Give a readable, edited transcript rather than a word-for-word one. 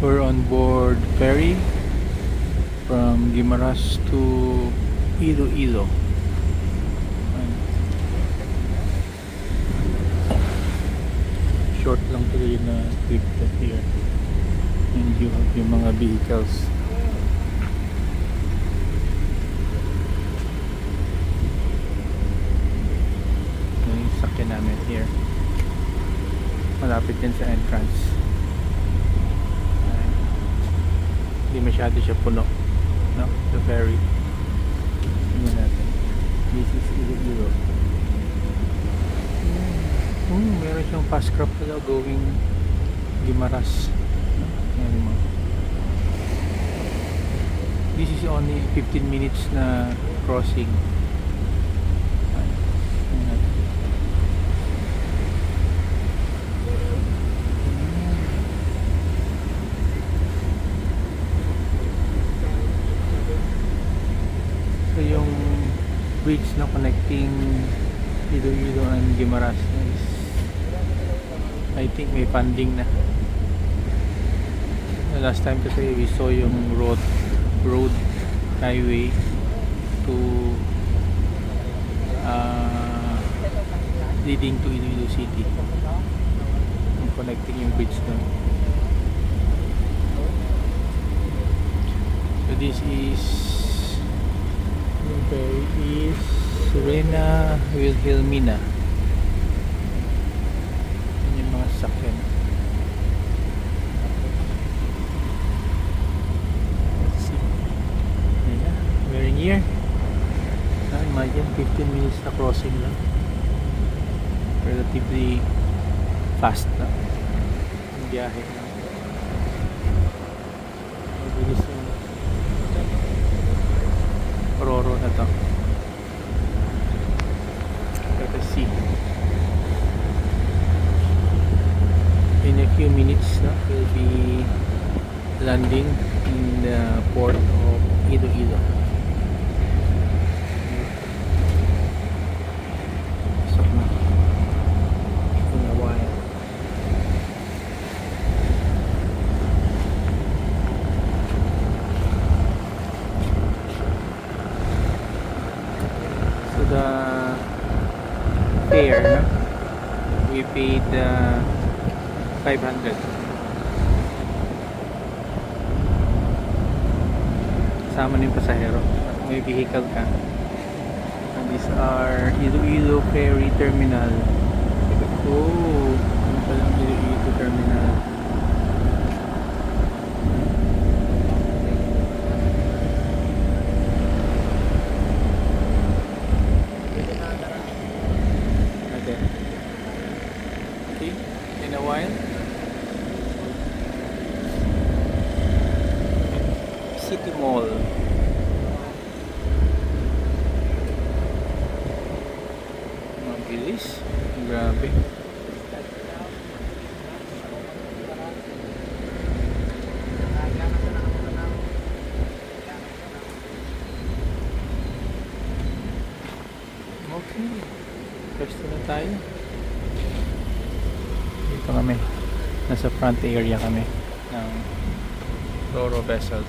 We're on board ferry from Guimaras to Iloilo. Short lang tuloy na trip here. And you have yung mga vehicles. Yung sakyan namin here. Malapit din sa entrance. Hindi masyado siya puno, no? The ferry. Tingnan natin. This is Iloilo. Meron siyang fast crop pala going Guimaras. Yan mo. This is only 15 minutes na crossing. So yung bridge na connecting Iloilo and Guimaras is, I think may funding na. The last time kasi we saw yung road highway to leading to Iloilo City, yung connecting yung bridge doon. So this is yung ferry is Reina Wilhelmina. Yan yung mga sakyan. Let's see. Ayan na, very near. Imagine 15 minutes na crossing lang. Relatively fast na ang biyahe. Mabilis yung Roro na to. Let us see. In a few minutes we'll be landing in the port of Iloilo. So in a while. So the fare, no? We paid 500. Kasama na yung pasahero. May vehicle ka. And these are Iloilo Ferry Terminal. Oh, ano palang Iloilo Terminal. In a while. City Mall. Mabilis. Grabe. Okay. Pwesto na tayo. Dito kami, nasa front area kami ng Roro vessel.